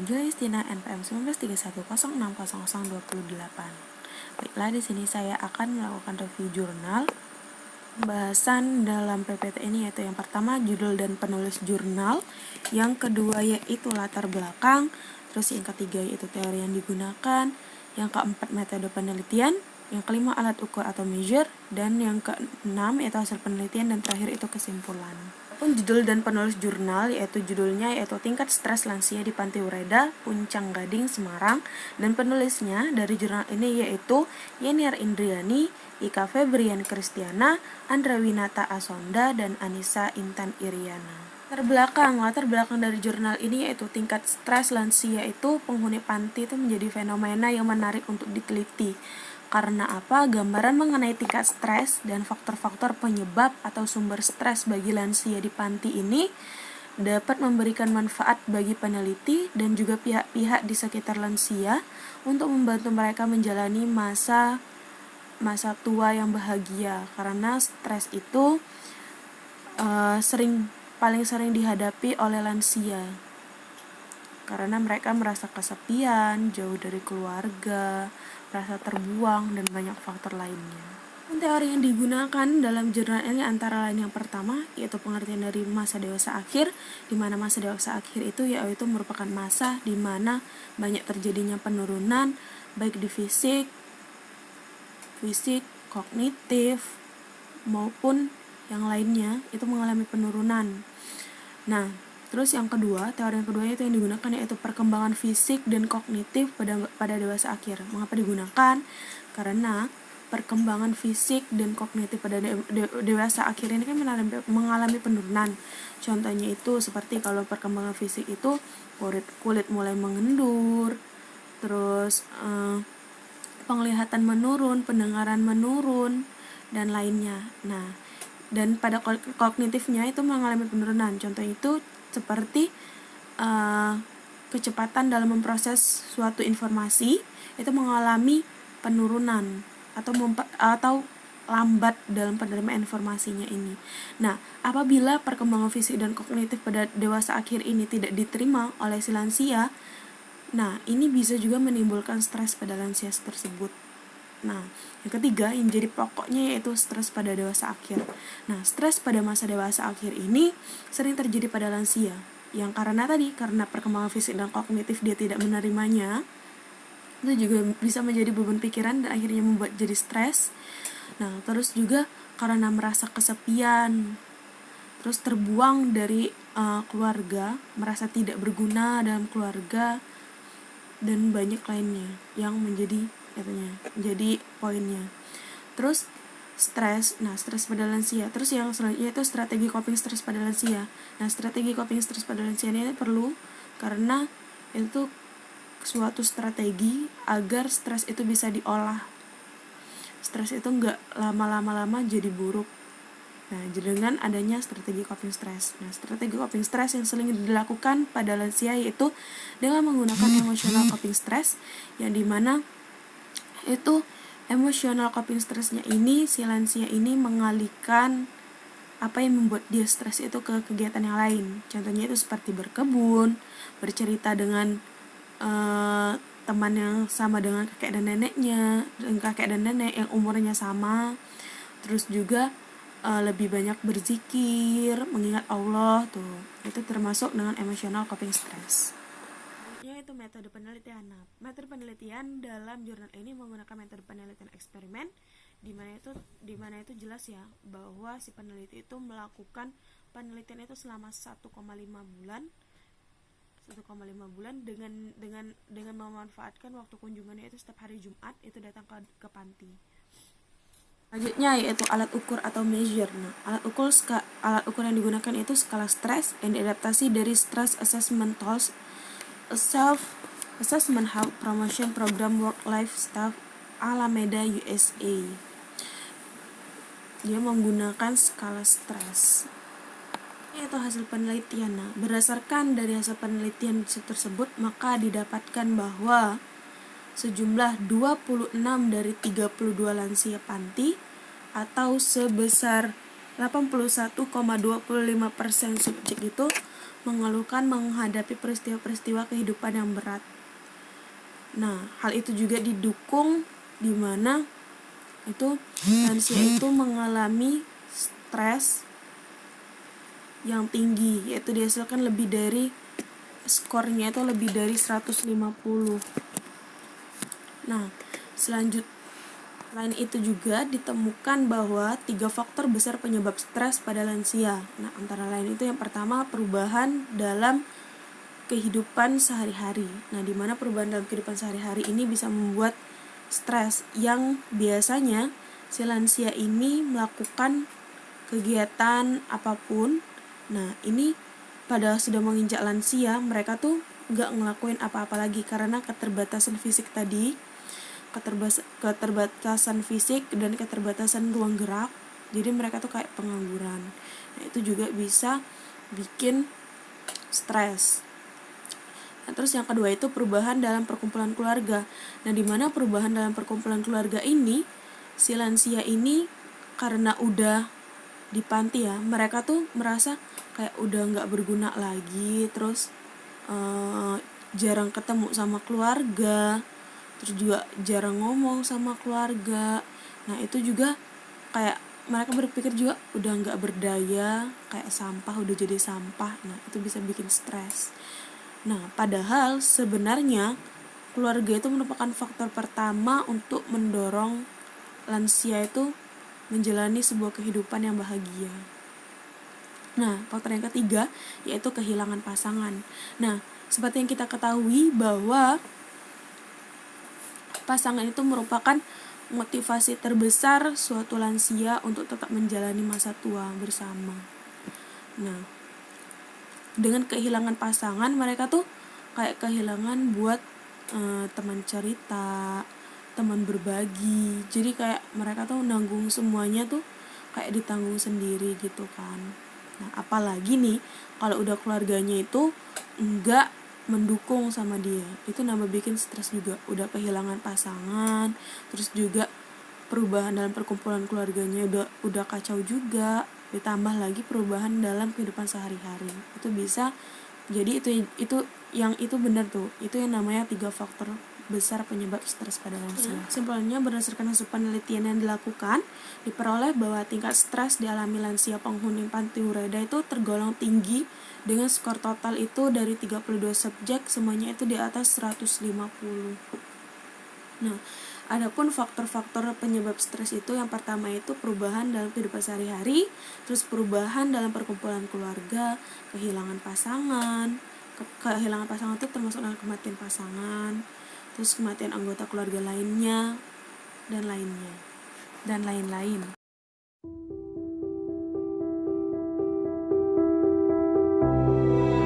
Julistina NPM 1931060028. Baiklah, di sini saya akan melakukan review jurnal. Pembahasan dalam PPT ini yaitu yang pertama judul dan penulis jurnal, yang kedua yaitu latar belakang, terus yang ketiga yaitu teori yang digunakan, yang keempat metode penelitian, yang kelima alat ukur atau measure, dan yang keenam yaitu hasil penelitian, dan terakhir itu kesimpulan. Judul dan penulis jurnal yaitu judulnya yaitu Tingkat Stres Lansia di Panti Ureda, Puncang Gading, Semarang, dan penulisnya dari jurnal ini yaitu Yeniar Indriani, Ika Febrian Kristiana, Andra Winata Asonda, dan Anissa Intan Iriana. Latar belakang dari jurnal ini yaitu tingkat stres lansia itu penghuni panti itu menjadi fenomena yang menarik untuk diteliti. Karena apa? Gambaran mengenai tingkat stres dan faktor-faktor penyebab atau sumber stres bagi lansia di panti ini dapat memberikan manfaat bagi peneliti dan juga pihak-pihak di sekitar lansia untuk membantu mereka menjalani masa tua yang bahagia, karena stres itu paling sering dihadapi oleh lansia karena mereka merasa kesepian, jauh dari keluarga, merasa terbuang, dan banyak faktor lainnya. Teori yang digunakan dalam jurnal ini antara lain yang pertama yaitu pengertian dari masa dewasa akhir, di mana masa dewasa akhir itu yaitu merupakan masa di mana banyak terjadinya penurunan baik di fisik, kognitif, maupun yang lainnya itu mengalami penurunan. Nah, terus yang kedua, teori yang kedua itu yang digunakan yaitu perkembangan fisik dan kognitif pada dewasa akhir. Mengapa digunakan? Karena perkembangan fisik dan kognitif pada dewasa akhir ini kan mengalami penurunan. Contohnya itu seperti kalau perkembangan fisik itu kulit mulai mengendur, terus penglihatan menurun, pendengaran menurun, dan lainnya. Nah, dan pada kognitifnya itu mengalami penurunan. Contoh itu seperti kecepatan dalam memproses suatu informasi itu mengalami penurunan atau lambat dalam penerimaan informasinya ini. Nah, apabila perkembangan fisik dan kognitif pada dewasa akhir ini tidak diterima oleh si lansia, nah ini bisa juga menimbulkan stres pada lansia tersebut. Nah, yang ketiga yang jadi pokoknya yaitu stres pada dewasa akhir. Nah, stres pada masa dewasa akhir ini sering terjadi pada lansia yang karena perkembangan fisik dan kognitif dia tidak menerimanya, itu juga bisa menjadi beban pikiran dan akhirnya membuat jadi stres. Nah, terus juga karena merasa kesepian, terus terbuang dari keluarga, merasa tidak berguna dalam keluarga, dan banyak lainnya yang menjadi poinnya. Terus stres pada lansia. Terus yang selanjutnya itu strategi coping stres pada lansia. Nah, strategi coping stres pada lansia ini perlu karena itu suatu strategi agar stres itu bisa diolah. Stres itu enggak lama-lama jadi buruk. Nah, dengan adanya strategi coping stres. Nah, strategi coping stres yang sering dilakukan pada lansia yaitu dengan menggunakan emotional coping stres, yang dimana itu emotional coping stresnya ini si lansia ini mengalihkan apa yang membuat dia stres itu ke kegiatan yang lain. Contohnya itu seperti berkebun, bercerita dengan teman yang sama dengan kakek dan nenek yang umurnya sama. Terus juga lebih banyak berzikir, mengingat Allah tuh. Itu termasuk dengan emotional coping stress. Yaitu metode penelitian. Nah, metode penelitian dalam jurnal ini menggunakan metode penelitian eksperimen, di mana itu jelas ya bahwa si peneliti itu melakukan penelitian itu selama 1,5 bulan dengan memanfaatkan waktu kunjungannya itu setiap hari Jumat itu datang ke panti. Selanjutnya yaitu alat ukur atau measure. Nah, alat ukur yang digunakan itu skala stres yang diadaptasi dari Stress Assessment Tools, Self-Assessment Health Promotion Program Work-Life Staff Alameda, USA. Dia menggunakan skala stres. Itu hasil penelitian. Nah, berdasarkan dari hasil penelitian tersebut, maka didapatkan bahwa sejumlah 26 dari 32 lansia panti atau sebesar 81,25% subjek itu mengeluhkan menghadapi peristiwa-peristiwa kehidupan yang berat. Nah, hal itu juga didukung di mana itu lansia itu mengalami stres yang tinggi, yaitu dihasilkan lebih dari skornya itu lebih dari 150. Nah, selain itu juga ditemukan bahwa 3 faktor besar penyebab stres pada lansia. Nah, antara lain itu yang pertama perubahan dalam kehidupan sehari-hari. Nah, di mana perubahan dalam kehidupan sehari-hari ini bisa membuat stres yang biasanya si lansia ini melakukan kegiatan apapun. Nah, ini pada sudah menginjak lansia, mereka tuh gak ngelakuin apa-apa lagi karena keterbatasan fisik tadi, keterbatasan fisik dan keterbatasan ruang gerak. Jadi mereka tuh kayak pengangguran. Nah, itu juga bisa bikin stres. Nah, terus yang kedua itu perubahan dalam perkumpulan keluarga. Nah, di mana perubahan dalam perkumpulan keluarga ini, si lansia ini karena udah di panti ya, mereka tuh merasa kayak udah nggak berguna lagi, terus jarang ketemu sama keluarga, terus juga jarang ngomong sama keluarga. Nah, itu juga kayak mereka berpikir juga udah nggak berdaya, kayak sampah, udah jadi sampah. Nah, itu bisa bikin stres. Nah, padahal sebenarnya keluarga itu merupakan faktor pertama untuk mendorong lansia itu menjalani sebuah kehidupan yang bahagia. Nah, faktor yang ketiga yaitu kehilangan pasangan. Nah, seperti yang kita ketahui bahwa pasangan itu merupakan motivasi terbesar suatu lansia untuk tetap menjalani masa tua bersama. Nah, dengan kehilangan pasangan, mereka tuh kayak kehilangan buat teman cerita, teman berbagi. Jadi kayak mereka tuh nanggung semuanya tuh kayak ditanggung sendiri gitu kan. Nah, apalagi nih kalau udah keluarganya itu enggak mendukung sama dia, itu nambah bikin stres juga. Udah kehilangan pasangan, terus juga perubahan dalam perkumpulan keluarganya udah kacau juga, ditambah lagi perubahan dalam kehidupan sehari-hari. Itu bisa jadi itu benar tuh, itu yang namanya 3 faktor besar penyebab stres pada lansia. Kesimpulannya, berdasarkan hasil penelitian yang dilakukan, diperoleh bahwa tingkat stres dialami lansia penghuni panti Hureda itu tergolong tinggi dengan skor total itu dari 32 subjek semuanya itu di atas 150. Nah, adapun faktor-faktor penyebab stres itu yang pertama itu perubahan dalam kehidupan sehari-hari, terus perubahan dalam perkumpulan keluarga, kehilangan pasangan. Kehilangan pasangan itu termasuk dalam kematian pasangan, terus kematian anggota keluarga lainnya dan lain-lain.